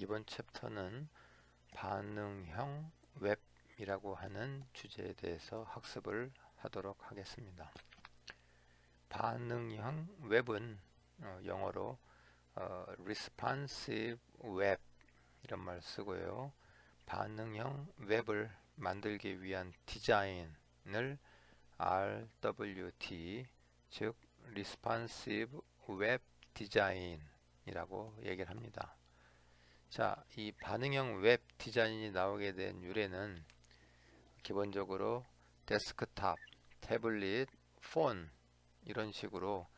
이번 챕터는 반응형 웹이라고 하는 주제에 대해서 학습을 하도록 하겠습니다. 반응형 웹은 영어로 responsive web 이런 말 쓰고요. 반응형 웹을 만들기 위한 디자인을 RWD, 즉 responsive web design이라고 얘기를 합니다. 자, 이 반응형 웹 디자인이 나오게 된 유래는 기본적으로 데스크탑, 태블릿, 폰 이런 식으로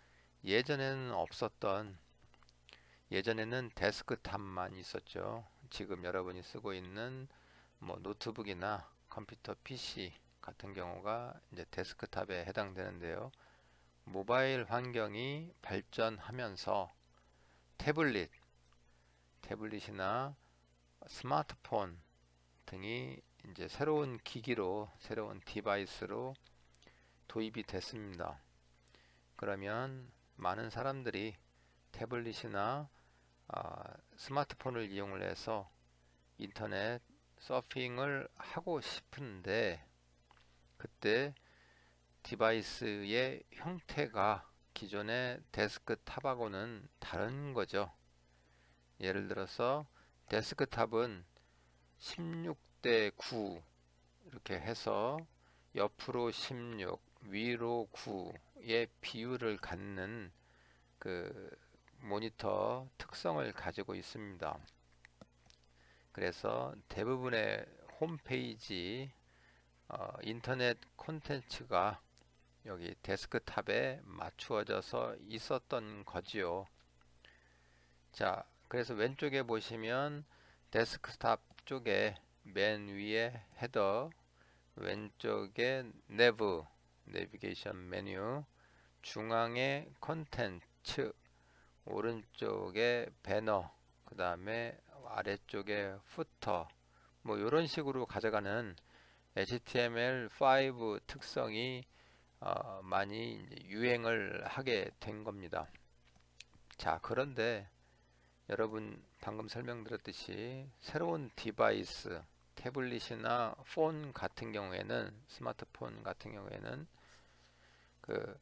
예전에는 데스크탑만 있었죠. 지금 여러분이 쓰고 있는 노트북이나 컴퓨터 PC 같은 경우가 이제 데스크탑에 해당되는데요. 모바일 환경이 발전하면서 태블릿이나 스마트폰 등이 이제 새로운 기기로, 새로운 디바이스로 도입이 됐습니다. 그러면 많은 사람들이 태블릿이나 스마트폰을 이용을 해서 인터넷 서핑을 하고 싶은데, 그때 디바이스의 형태가 기존의 데스크탑하고는 다른 거죠. 예를 들어서 데스크탑은 16대 9 이렇게 해서 옆으로 16, 위로 9의 비율을 갖는 그 모니터 특성을 가지고 있습니다. 그래서 대부분의 홈페이지, 인터넷 콘텐츠가 여기 데스크탑에 맞추어져서 있었던 거지요. 자, 그래서 왼쪽에 보시면 데스크탑 쪽에 맨 위에 헤더, 왼쪽에 내비게이션 메뉴, 중앙에 컨텐츠, 오른쪽에 배너, 그 다음에 아래쪽에 후터, 이런 식으로 가져가는 HTML5 특성이 많이 유행을 하게 된 겁니다. 자, 그런데 여러분 방금 설명드렸듯이 새로운 디바이스, 태블릿이나 폰 같은 경우에는, 스마트폰 같은 경우에는 그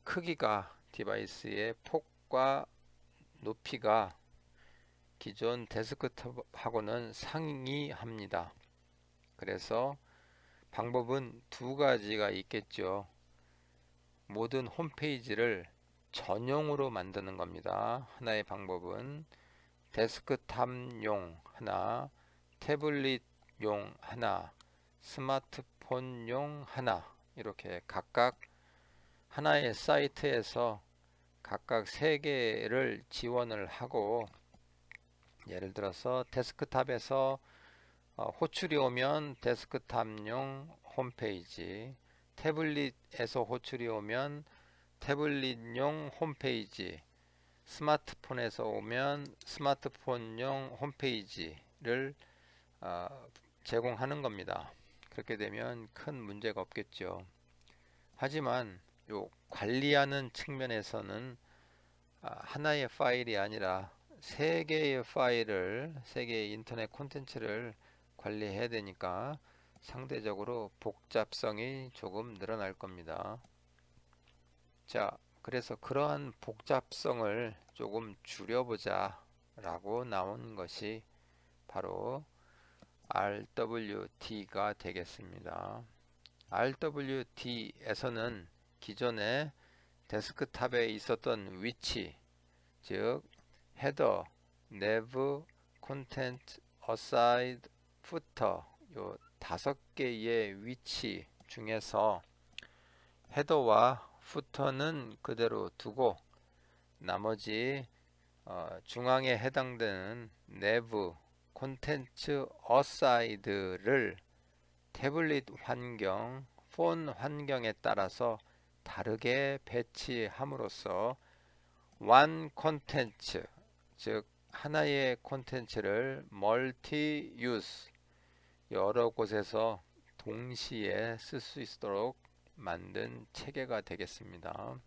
크기가, 디바이스의 폭과 높이가 기존 데스크탑하고는 상이합니다. 그래서 방법은 두 가지가 있겠죠. 모든 홈페이지를 전용으로 만드는 겁니다. 하나의 방법은 데스크탑용 하나, 태블릿용 하나, 스마트폰용 하나, 이렇게 각각 하나의 사이트에서 각각 3개를 지원을 하고, 예를 들어서 데스크탑에서 호출이 오면 데스크탑용 홈페이지, 태블릿에서 호출이 오면 태블릿용 홈페이지, 스마트폰에서 오면 스마트폰용 홈페이지를 제공하는 겁니다. 그렇게 되면 큰 문제가 없겠죠. 하지만 요 관리하는 측면에서는 하나의 파일이 아니라 3개의 파일을, 3개의 인터넷 콘텐츠를 관리해야 되니까 상대적으로 복잡성이 조금 늘어날 겁니다. 자, 그래서 그러한 복잡성을 조금 줄여보자 라고 나온 것이 바로 RWD가 되겠습니다. RWD에서는 기존에 데스크탑에 있었던 위치, 즉 헤더, 내부, 콘텐츠, 어사이드, 후터, 요 5개의 위치 중에서 헤더와 후터는 그대로 두고 나머지 중앙에 해당되는 내부, 콘텐츠, 어사이드를 태블릿 환경, 폰 환경에 따라서 다르게 배치함으로써 one 콘텐츠, 즉 하나의 콘텐츠를 멀티 유스, 여러 곳에서 동시에 쓸 수 있도록 만든 체계가 되겠습니다.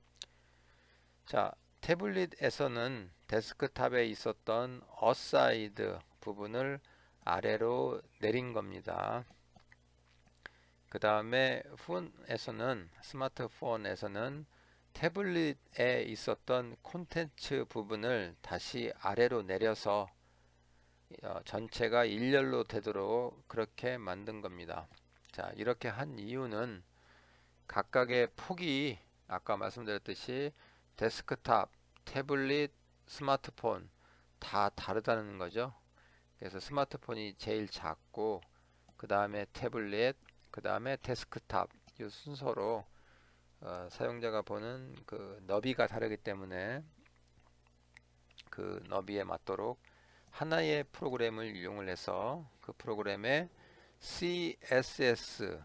자, 태블릿에서는 데스크탑에 있었던 어사이드 부분을 아래로 내린 겁니다. 그 다음에 스마트폰에서는 태블릿에 있었던 콘텐츠 부분을 다시 아래로 내려서 전체가 일렬로 되도록 그렇게 만든 겁니다. 자, 이렇게 한 이유는 각각의 폭이 아까 말씀드렸듯이 데스크탑, 태블릿, 스마트폰 다 다르다는 거죠. 그래서 스마트폰이 제일 작고 그 다음에 태블릿, 그 다음에 데스크탑 이 순서로 사용자가 보는 그 너비가 다르기 때문에 그 너비에 맞도록 하나의 프로그램을 이용을 해서 그 프로그램에 CSS를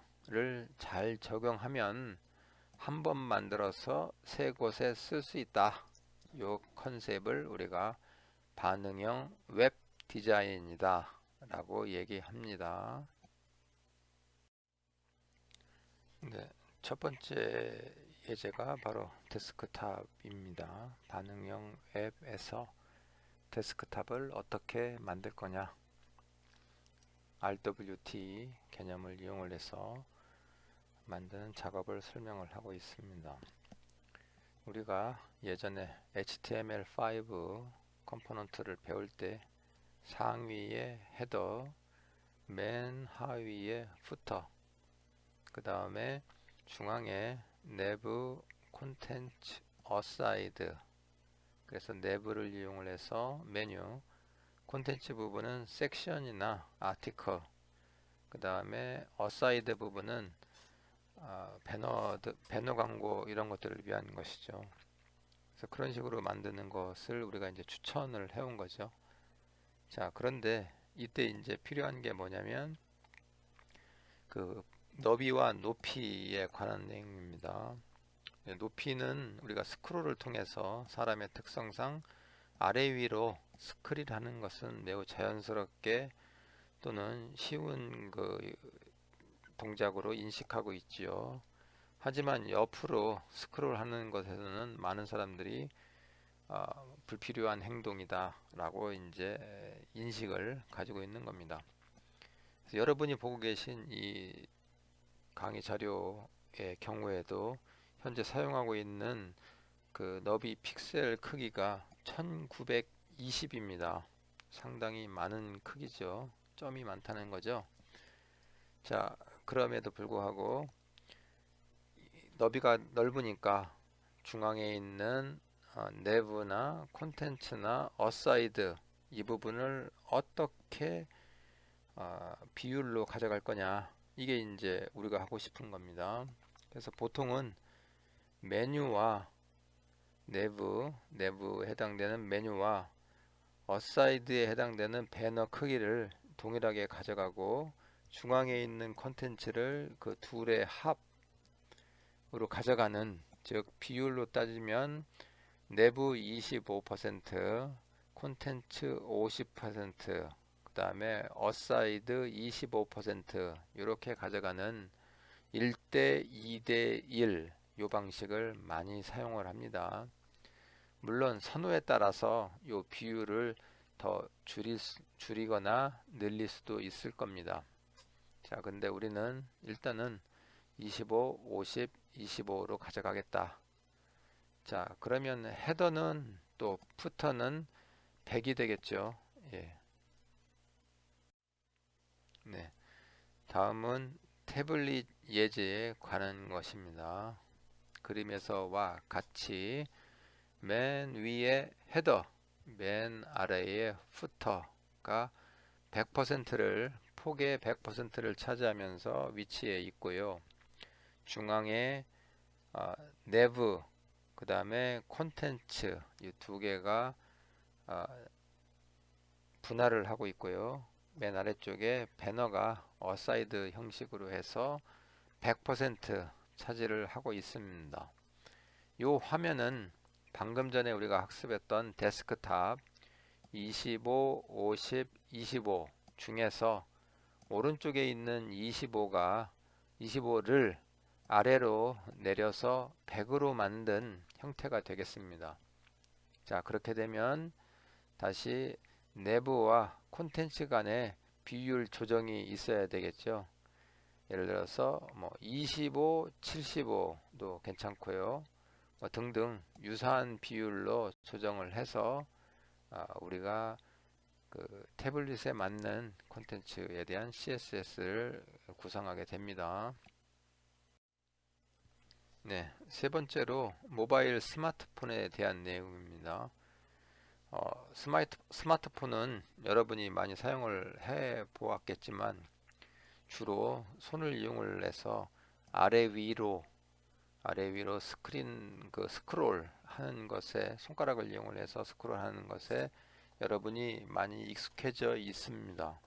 잘 적용하면 한 번 만들어서 세 곳에 쓸 수 있다. 요 컨셉을 우리가 반응형 웹 디자인이다 라고 얘기합니다. 네, 첫 번째 예제가 바로 데스크탑입니다. 반응형 앱에서 데스크탑을 어떻게 만들 거냐, RWT 개념을 이용을 해서 만드는 작업을 설명을 하고 있습니다. 우리가 예전에 HTML5 컴포넌트를 배울 때 상위에 헤더, 맨 하위에 부터, 그 다음에 중앙에 내부 콘텐츠 어사이드, 그래서 내부를 이용을 해서 메뉴, 콘텐츠 부분은 섹션이나 아티클, 그 다음에 어사이드 부분은 배너 광고 이런 것들을 위한 것이죠. 그래서 그런 식으로 만드는 것을 우리가 이제 추천을 해온 거죠. 자, 그런데 이때 이제 필요한 게 뭐냐면 그 너비와 높이에 관한 내용입니다. 높이는 우리가 스크롤을 통해서 사람의 특성상 아래 위로 스크롤하는 것은 매우 자연스럽게 또는 쉬운 그 동작으로 인식하고 있지요. 하지만 옆으로 스크롤하는 것에서는 많은 사람들이 불필요한 행동이다 라고 이제 인식을 가지고 있는 겁니다. 그래서 여러분이 보고 계신 이 강의 자료의 경우에도 현재 사용하고 있는 그 너비 픽셀 크기가 1920입니다. 상당히 많은 크기죠. 점이 많다는 거죠. 자, 그럼에도 불구하고 너비가 넓으니까 중앙에 있는 내부나 콘텐츠나 어사이드 이 부분을 어떻게 비율로 가져갈 거냐, 이게 이제 우리가 하고 싶은 겁니다. 그래서 보통은 메뉴와 내부에 해당되는 메뉴와 어사이드에 해당되는 배너 크기를 동일하게 가져가고 중앙에 있는 콘텐츠를 그 둘의 합으로 가져가는, 즉 비율로 따지면 내부 25%, 콘텐츠 50%, 그 다음에 어사이드 25% 이렇게 가져가는 1대 2대 1 요 방식을 많이 사용을 합니다. 물론 선호에 따라서 요 비율을 더 줄이거나 늘릴 수도 있을 겁니다. 자, 근데 우리는 일단은 25, 50, 25로 가져가겠다. 자, 그러면 헤더는 또 푸터는 100이 되겠죠. 예. 네. 다음은 태블릿 예제에 관한 것입니다. 그림에서와 같이 맨 위에 헤더, 맨 아래에 푸터가 100%를 폭의 100%를 차지하면서 위치해 있고요. 중앙에 내부, 그 다음에 콘텐츠 이 두 개가 분할을 하고 있고요. 맨 아래쪽에 배너가 어사이드 형식으로 해서 100% 차지를 하고 있습니다. 이 화면은 방금 전에 우리가 학습했던 데스크탑 25, 50, 25 중에서 오른쪽에 있는 25를 아래로 내려서 100으로 만든 형태가 되겠습니다. 자, 그렇게 되면 다시 내부와 콘텐츠 간의 비율 조정이 있어야 되겠죠. 예를 들어서 뭐 25, 75도 괜찮고요. 뭐 등등 유사한 비율로 조정을 해서 우리가 그 태블릿에 맞는 콘텐츠에 대한 CSS를 구성하게 됩니다. 네, 세 번째로 모바일 스마트폰에 대한 내용입니다. 스마트폰은 여러분이 많이 사용을 해 보았겠지만 주로 손을 이용을 해서 아래 위로 스크린 스크롤 하는 것에 손가락을 이용을 해서 스크롤 하는 것에 여러분이 많이 익숙해져 있습니다.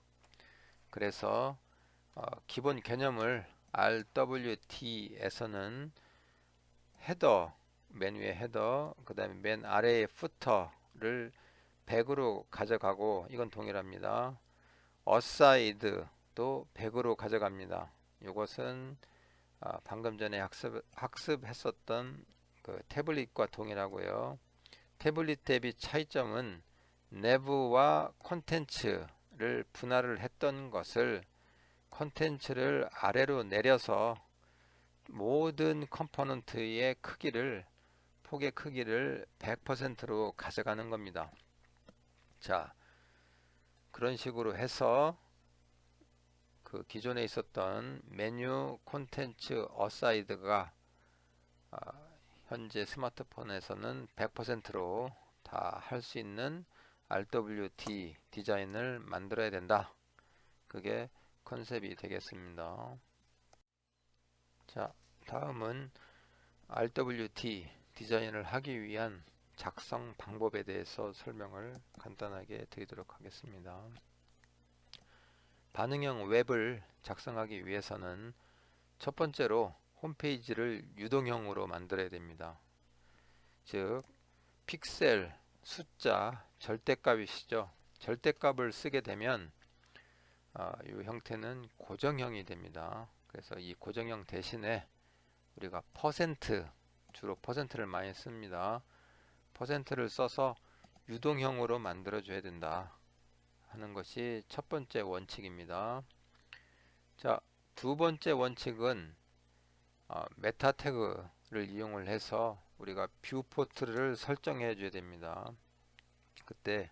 그래서 기본 개념을 RWT에서는 헤더, 메뉴의 헤더, 그 다음에 맨 아래의 푸터를 100으로 가져가고 이건 동일합니다. 어사이드도 100으로 가져갑니다. 이것은 방금 전에 학습했었던 그 태블릿과 동일하고요. 태블릿 대비 차이점은 내부와 콘텐츠를 분할을 했던 것을 콘텐츠를 아래로 내려서 모든 컴포넌트의 폭의 크기를 100%로 가져가는 겁니다. 자, 그런 식으로 해서 그 기존에 있었던 메뉴 콘텐츠 어사이드가 현재 스마트폰에서는 100%로 다 할 수 있는 RWT 디자인을 만들어야 된다. 그게 컨셉이 되겠습니다. 자, 다음은 RWT 디자인을 하기 위한 작성 방법에 대해서 설명을 간단하게 드리도록 하겠습니다. 반응형 웹을 작성하기 위해서는 첫 번째로 홈페이지를 유동형으로 만들어야 됩니다. 즉 픽셀, 숫자, 절대값이시죠. 절대값을 쓰게 되면 이 형태는 고정형이 됩니다. 그래서 이 고정형 대신에 우리가 주로 퍼센트를 많이 씁니다. 퍼센트를 써서 유동형으로 만들어 줘야 된다 하는 것이 첫 번째 원칙입니다. 자, 두 번째 원칙은 메타 태그를 이용을 해서 우리가 뷰포트를 설정해 줘야 됩니다. 그때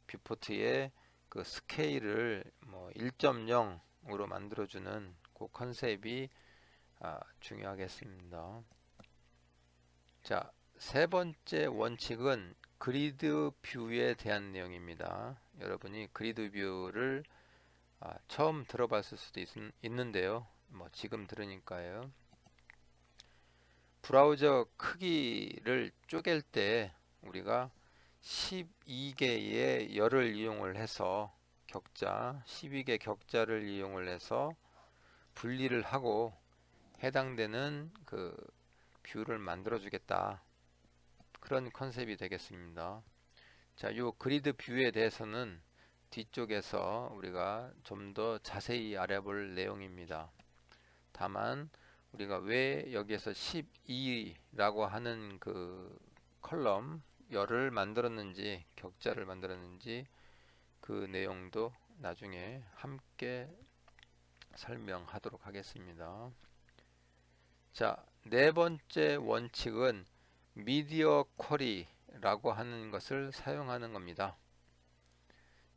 뷰포트의 그 스케일을 뭐 1.0으로 만들어 주는 그 컨셉이 중요하겠습니다. 자, 세 번째 원칙은 그리드 뷰에 대한 내용입니다. 여러분이 그리드 뷰를 처음 들어봤을 수도 있는데요. 뭐 지금 들으니까요. 브라우저 크기를 쪼갤 때 우리가 12개의 열을 이용을 해서 12개 격자를 이용을 해서 분리를 하고 해당되는 그 뷰를 만들어 주겠다. 그런 컨셉이 되겠습니다. 자, 요 그리드 뷰에 대해서는 뒤쪽에서 우리가 좀 더 자세히 알아볼 내용입니다. 다만 우리가 왜 여기에서 12라고 하는 그 컬럼 열을 만들었는지 격자를 만들었는지 그 내용도 나중에 함께 설명하도록 하겠습니다. 자, 네 번째 원칙은 미디어 쿼리라고 하는 것을 사용하는 겁니다.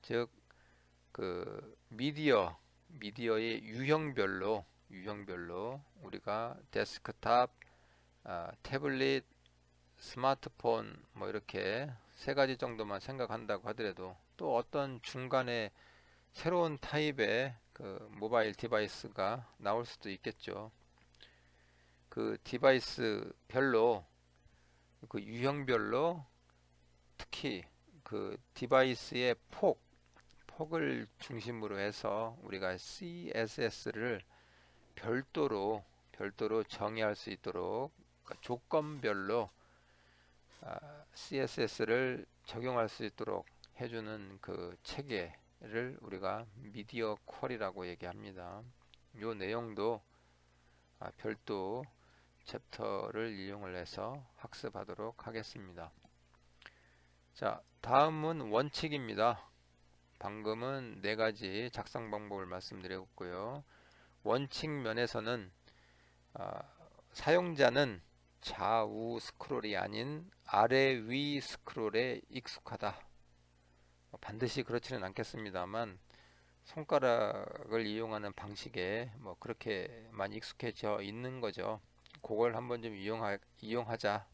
즉, 그 미디어의 유형별로 우리가 데스크탑, 태블릿, 스마트폰 뭐 이렇게 세 가지 정도만 생각한다고 하더라도 또 어떤 중간에 새로운 타입의 그 모바일 디바이스가 나올 수도 있겠죠. 그 디바이스 별로 그 유형별로 특히 그 디바이스의 폭을 중심으로 해서 우리가 CSS를 별도로 정의할 수 있도록 그러니까 조건별로 CSS를 적용할 수 있도록 해주는 그 체계를 우리가 미디어 쿼리라고 얘기합니다. 이 내용도 별도 챕터를 이용을 해서 학습하도록 하겠습니다. 자, 다음은 원칙입니다. 방금은 네 가지 작성 방법을 말씀드렸고요. 원칙 면에서는 아, 사용자는 좌우 스크롤이 아닌 아래 위 스크롤에 익숙하다. 반드시 그렇지는 않겠습니다만 손가락을 이용하는 방식에 뭐 그렇게 많이 익숙해져 있는 거죠. 그걸 한번 좀 이용하자.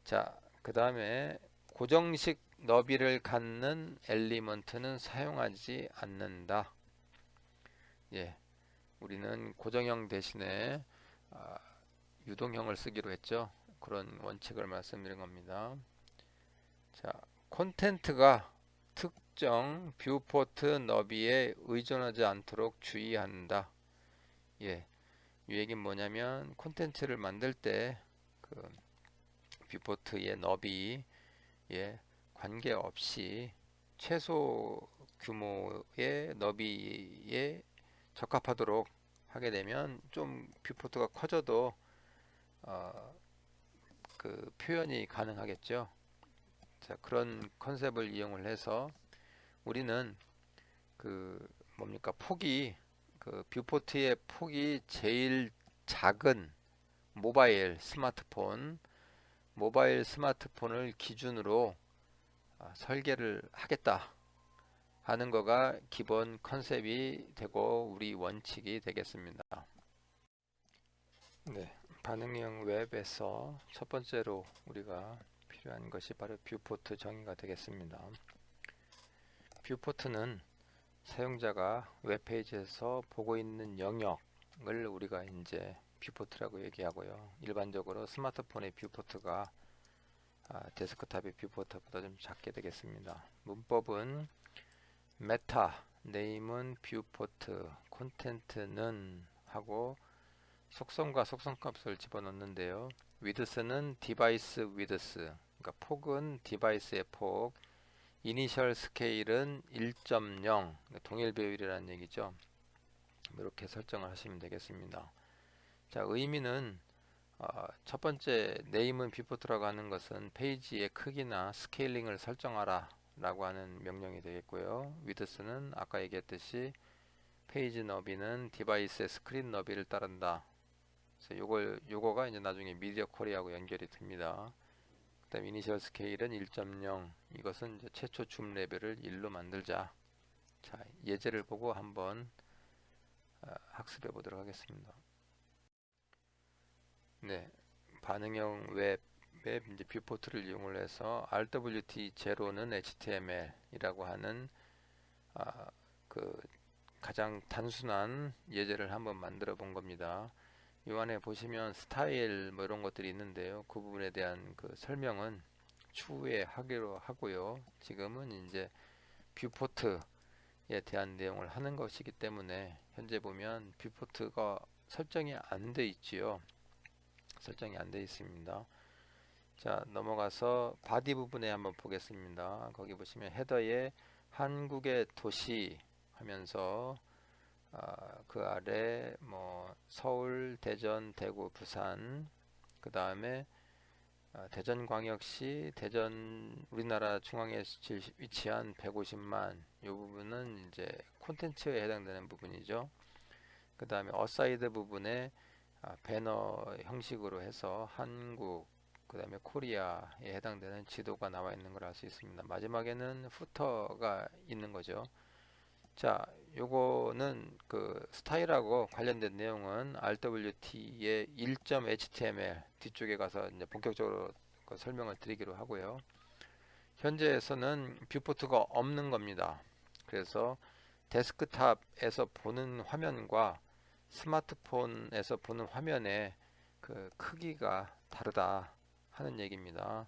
자, 그 다음에 고정식 너비를 갖는 엘리먼트는 사용하지 않는다. 예, 우리는 고정형 대신에 아, 유동형을 쓰기로 했죠. 그런 원칙을 말씀드린 겁니다. 자, 콘텐트가 특정 뷰포트 너비에 의존하지 않도록 주의한다. 예, 이 얘기는 뭐냐면 콘텐츠를 만들 때 그 뷰포트의 너비에 관계없이 최소 규모의 너비에 적합하도록 하게 되면 좀 뷰포트가 커져도 그 표현이 가능하겠죠. 자, 그런 컨셉을 이용을 해서 우리는 그 뭡니까 폭이 그 뷰포트의 폭이 제일 작은 모바일 스마트폰을 기준으로 설계를 하겠다 하는 거가 기본 컨셉이 되고 우리 원칙이 되겠습니다. 네, 반응형 웹에서 첫 번째로 우리가 필요한 것이 바로 뷰포트 정의가 되겠습니다. 뷰포트는 사용자가 웹페이지에서 보고 있는 영역을 우리가 이제 뷰포트라고 얘기하고요. 일반적으로 스마트폰의 뷰포트가 데스크탑의 뷰포트보다 좀 작게 되겠습니다. 문법은 메타, 네임은 뷰포트, 콘텐트는 하고 속성과 속성값을 집어넣는데요. 위드스는 디바이스 위드스, 그러니까 폭은 디바이스의 폭, 이니셜 스케일은 1.0, 동일 배율이라는 얘기죠. 이렇게 설정을 하시면 되겠습니다. 자, 의미는 첫 번째 네임은 뷰포트라고 하는 것은 페이지의 크기나 스케일링을 설정하라 라고 하는 명령이 되겠고요. 위드스는 아까 얘기했듯이 페이지 너비는 디바이스의 스크린 너비를 따른다. 그래서 요거가 이제 나중에 미디어 쿼리하고 연결이 됩니다. 그 다음 이니셜 스케일은 1.0, 이것은 이제 최초 줌 레벨을 1로 만들자. 자, 예제를 보고 한번 학습해 보도록 하겠습니다. 네, 반응형 웹 이제 뷰포트를 이용을 해서 RWT0는 HTML이라고 하는 그 가장 단순한 예제를 한번 만들어 본 겁니다. 이 안에 보시면 스타일 뭐 이런 것들이 있는데요. 그 부분에 대한 그 설명은 추후에 하기로 하고요. 지금은 이제 뷰포트에 대한 내용을 하는 것이기 때문에 현재 보면 뷰포트가 설정이 안 돼 있지요. 설정이 안 돼 있습니다. 자, 넘어가서 바디 부분에 한번 보겠습니다. 거기 보시면 헤더에 한국의 도시 하면서 그 아래 뭐 서울, 대전, 대구, 부산, 그 다음에 대전광역시, 우리나라 중앙에 위치한 150만, 이 부분은 이제 콘텐츠에 해당되는 부분이죠. 그 다음에 어사이드 부분에 배너 형식으로 해서 한국, 그 다음에 코리아에 해당되는 지도가 나와 있는 걸 알 수 있습니다. 마지막에는 후터가 있는 거죠. 자, 요거는 그 스타일하고 관련된 내용은 RWT의 1.html 뒤쪽에 가서 이제 본격적으로 그 설명을 드리기로 하고요. 현재에서는 뷰포트가 없는 겁니다. 그래서 데스크탑에서 보는 화면과 스마트폰에서 보는 화면의 그 크기가 다르다 하는 얘기입니다.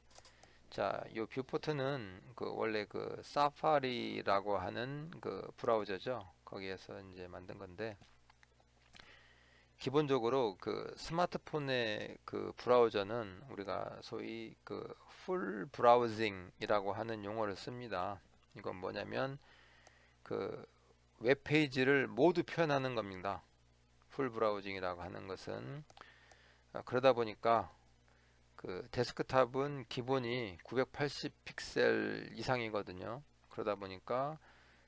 자, 이 뷰포트는 그 원래 그 사파리라고 하는 그 브라우저죠. 거기에서 이제 만든 건데 기본적으로 그 스마트폰의 그 브라우저는 우리가 소위 그 풀 브라우징이라고 하는 용어를 씁니다. 이건 뭐냐면 그 웹페이지를 모두 표현하는 겁니다. 풀 브라우징이라고 하는 것은 그러다 보니까 그 데스크탑은 기본이 980 픽셀 이상이거든요. 그러다 보니까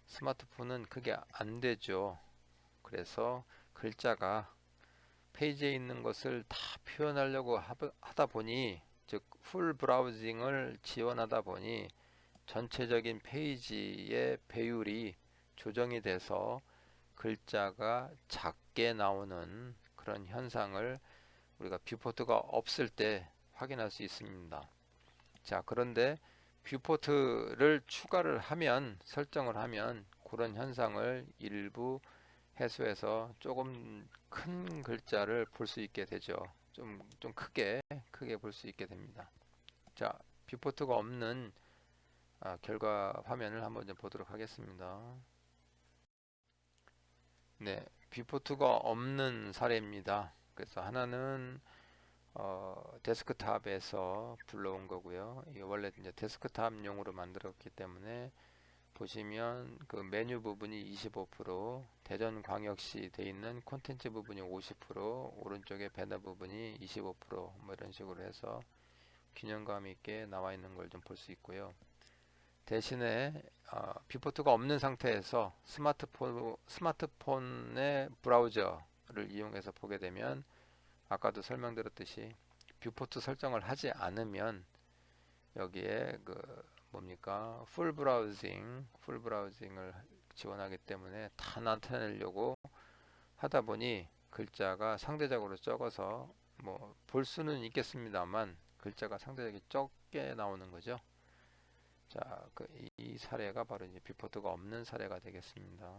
스마트폰은 그게 안 되죠. 그래서 글자가 페이지에 있는 것을 다 표현하려고 하다 보니, 즉 풀 브라우징을 지원하다 보니 전체적인 페이지의 배율이 조정이 돼서 글자가 작게 나오는 그런 현상을 우리가 뷰포트가 없을 때 확인할 수 있습니다. 자, 그런데 뷰포트를 추가를 하면, 설정을 하면 그런 현상을 일부 해소해서 조금 큰 글자를 볼 수 있게 되죠. 좀 크게 볼 수 있게 됩니다. 자, 뷰포트가 없는 결과 화면을 한번 좀 보도록 하겠습니다. 네, 뷰포트가 없는 사례입니다. 그래서 하나는 데스크탑에서 불러온 거고요. 이게 원래 이제 데스크탑용으로 만들었기 때문에 보시면 그 메뉴 부분이 25%, 대전광역시 돼 있는 콘텐츠 부분이 50%, 오른쪽에 배너 부분이 25%뭐 이런 식으로 해서 균형감 있게 나와 있는 걸 좀 볼 수 있고요. 대신에 뷰포트가 없는 상태에서 스마트폰의 브라우저를 이용해서 보게 되면 아까도 설명드렸듯이 뷰포트 설정을 하지 않으면 여기에 그 뭡니까 풀 브라우징을 지원하기 때문에 다 나타내려고 하다 보니 글자가 상대적으로 적어서 뭐 볼 수는 있겠습니다만 글자가 상대적으로 적게 나오는 거죠. 자, 이 사례가 바로 이제 뷰포트가 없는 사례가 되겠습니다.